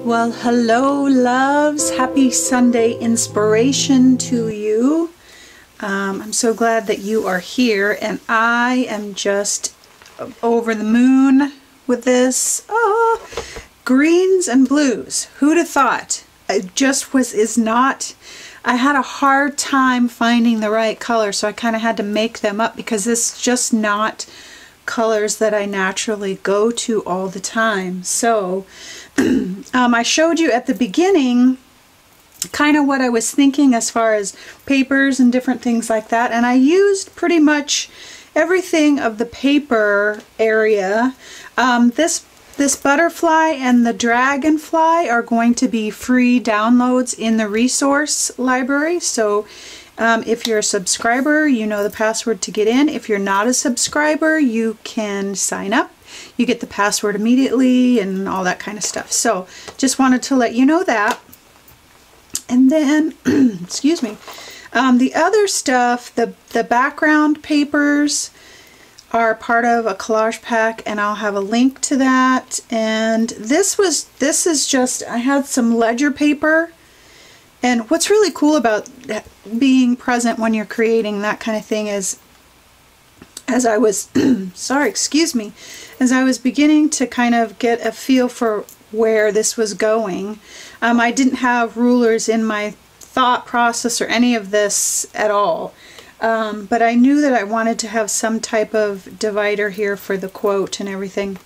Well, hello loves, happy Sunday inspiration to you. I'm so glad that you are here, and I am just over the moon with this. Oh, greens and blues. Who'd have thought? It just is not, I had a hard time finding the right color, so I kind of had to make them up because this is just not colors that I naturally go to all the time. So I showed you at the beginning kind of what I was thinking as far as papers and different things like that, and I used pretty much everything of the paper area. This this butterfly and the dragonfly are going to be free downloads in the resource library. So if you're a subscriber, you know the password to get in. If you're not a subscriber, you can sign up. You get the password immediately and all that kind of stuff. So just wanted to let you know that. And then, excuse me, the other stuff, the background papers are part of a collage pack, and I'll have a link to that. And this is just, I had some ledger paper. And what's really cool about being present when you're creating that kind of thing is, as I was, sorry, excuse me, as I was beginning to kind of get a feel for where this was going, I didn't have rulers in my thought process or any of this at all. But I knew that I wanted to have some type of divider here for the quote and everything.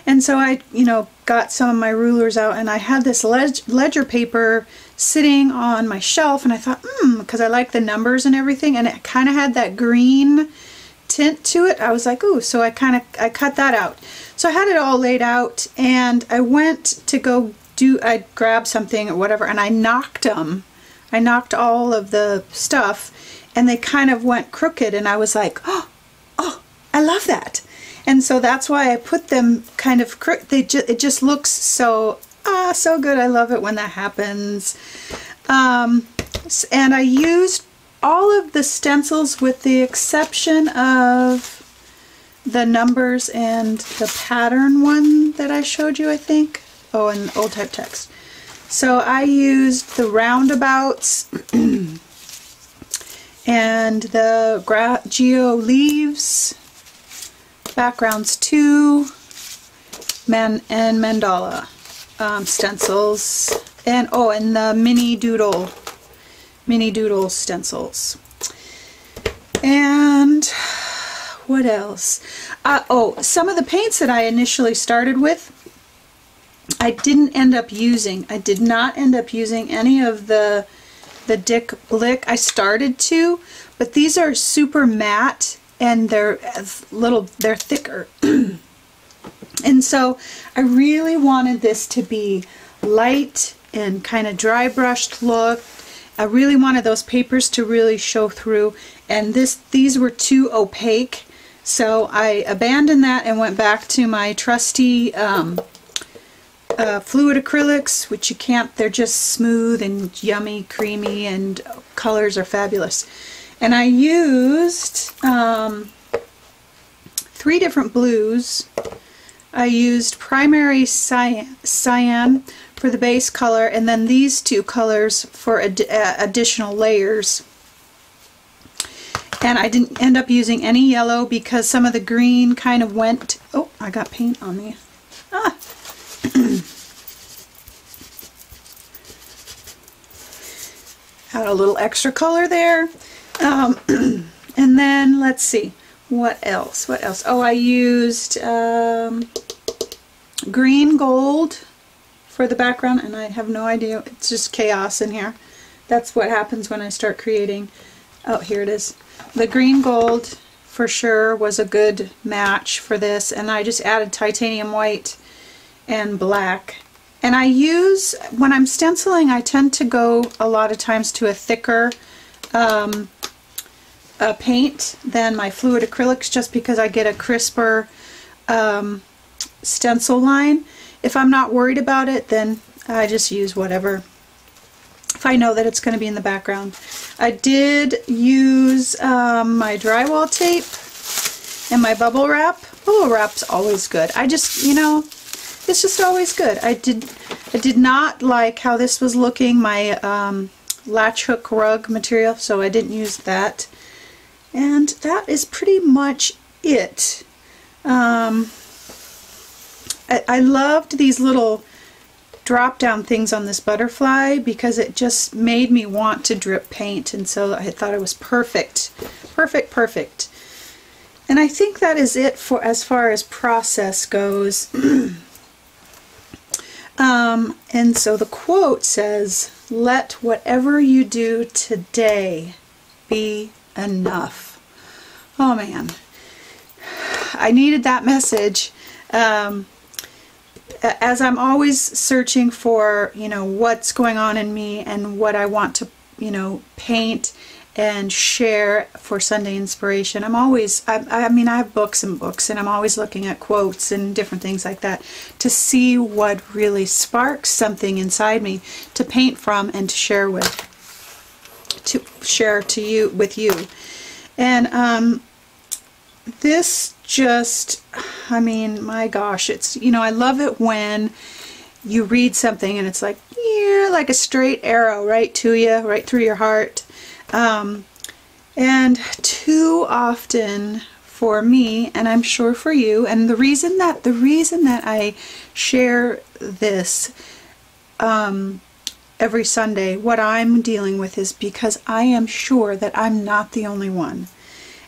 And so I, got some of my rulers out, and I had this ledger paper sitting on my shelf, and I thought, because I like the numbers and everything, and it kind of had that green tint to it. I was like, ooh, so I cut that out. So I had it all laid out, and I went to I grabbed something or whatever, and I knocked them. I knocked all of the stuff, and they kind of went crooked, and I was like, oh, I love that. And so that's why I put them kind of crooked. It just looks so good. I love it when that happens. And I used all of the stencils with the exception of the numbers and the pattern one that I showed you, I think. Oh, and old type text. So I used the roundabouts and the Geo Leaves, backgrounds 2, and mandala stencils, and the mini doodle stencils. And what else? Some of the paints that I initially started with, I didn't end up using. I did not end up using any of the Dick Blick. I started to, but these are super matte, and they're thicker. And so I really wanted this to be light and kind of dry brushed look. I really wanted those papers to really show through, and these were too opaque, so I abandoned that and went back to my trusty fluid acrylics, which you can't, they're just smooth and yummy, creamy, and colors are fabulous. And I used 3 different blues. I used primary cyan for the base color, and then these 2 colors for additional layers. And I didn't end up using any yellow because some of the green kind of went, oh, I got paint on me. Had a little extra color there. And then let's see, what else? Oh, I used green gold for the background, and I have no idea. It's just chaos in here. That's what happens when I start creating. Oh, here it is. The green gold for sure was a good match for this, and I just added titanium white and black. And I use, when I'm stenciling, I tend to go a lot of times to a thicker paint than my fluid acrylics, just because I get a crisper stencil line. If I'm not worried about it, then I just use whatever, if I know that it's going to be in the background. I did use my drywall tape and my bubble wrap. Bubble wrap's always good. I just, it's just always good. I did not like how this was looking, my latch hook rug material, so I didn't use that. And that is pretty much it. I loved these little drop down things on this butterfly because it just made me want to drip paint, and so I thought it was perfect. Perfect. And I think that is it for as far as process goes. And so the quote says, "Let whatever you do today be enough." Oh man, I needed that message. As I'm always searching for, what's going on in me and what I want to, paint and share for Sunday inspiration. I mean, I have books and books, and I'm always looking at quotes and different things like that to see what really sparks something inside me to paint from and to share with, with you. And this just, I mean, my gosh, it's, I love it when you read something and it's like, yeah, like a straight arrow right to you, right through your heart. And too often for me, and I'm sure for you, and the reason that I share this every Sunday, what I'm dealing with, is because I am sure that I'm not the only one.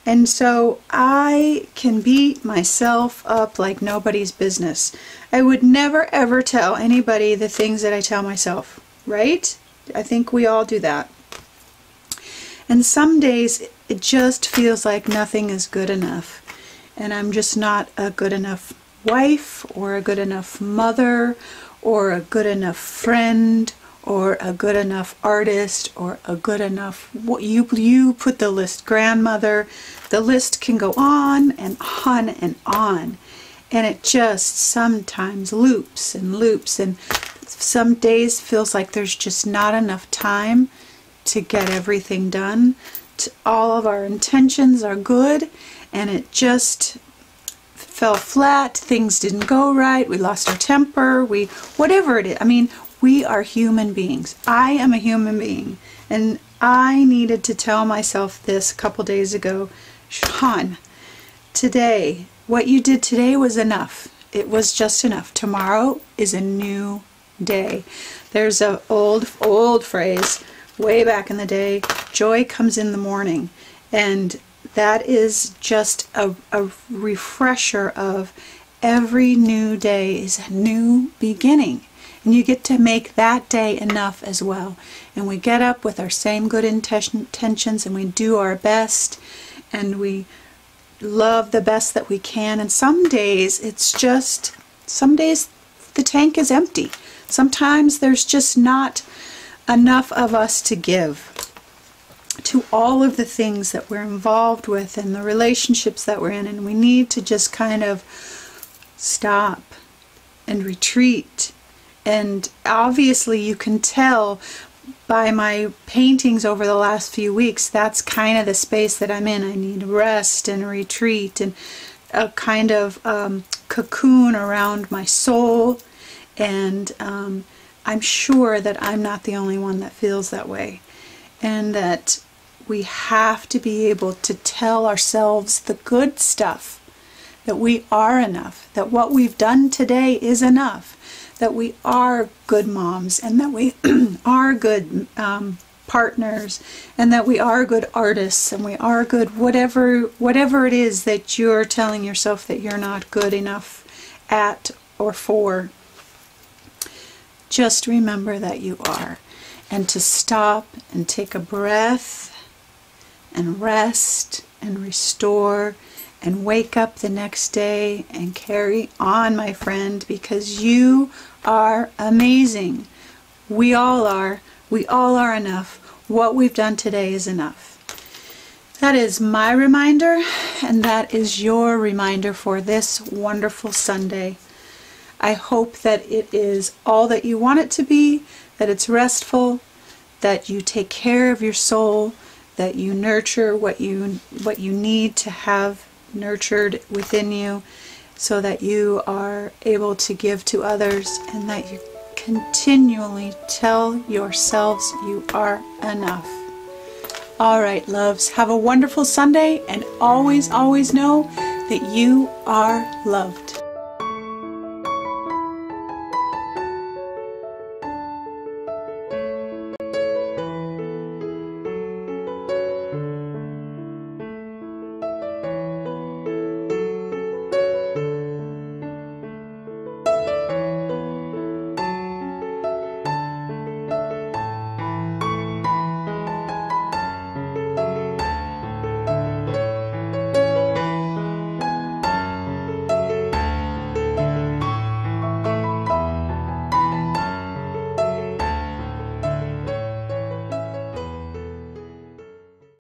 And so I can beat myself up like nobody's business. I would never ever tell anybody the things that I tell myself, right? I think we all do that. And some days it just feels like nothing is good enough. And I'm just not a good enough wife, or a good enough mother, or a good enough friend, or a good enough artist, or a good enough, you put the list, grandmother. The list can go on and on and on. And it just sometimes loops and loops, and some days feels like there's just not enough time to get everything done. All of our intentions are good, and it just fell flat. Things didn't go right. We lost our temper. Whatever it is. I mean, we are human beings. I am a human being, and I needed to tell myself this a couple days ago. Shawn, today, what you did today was enough. It was just enough. Tomorrow is a new day. There's an old phrase way back in the day, joy comes in the morning. And that is just a refresher of every new day is a new beginning. And you get to make that day enough as well. And we get up with our same good intentions, and we do our best, and we love the best that we can. And some days the tank is empty. Sometimes there's just not enough of us to give to all of the things that we're involved with and the relationships that we're in, and we need to just kind of stop and retreat. And obviously you can tell by my paintings over the last few weeks, that's kind of the space that I'm in. I need rest and retreat and a kind of cocoon around my soul. And I'm sure that I'm not the only one that feels that way. And that we have to be able to tell ourselves the good stuff. That we are enough. That what we've done today is enough. That we are good moms, and that we are good partners, and that we are good artists, and we are good whatever it is that you're telling yourself that you're not good enough at or for. Just remember that you are, and to stop and take a breath and rest and restore and wake up the next day and carry on, my friend, because you are amazing. We all are. We all are enough. What we've done today is enough. That is my reminder, and that is your reminder for this wonderful Sunday. I hope that it is all that you want it to be, that it's restful, that you take care of your soul, that you nurture what you need to have nurtured within you, so that you are able to give to others, and that you continually tell yourselves you are enough. All right, loves, have a wonderful Sunday, and always, always know that you are loved.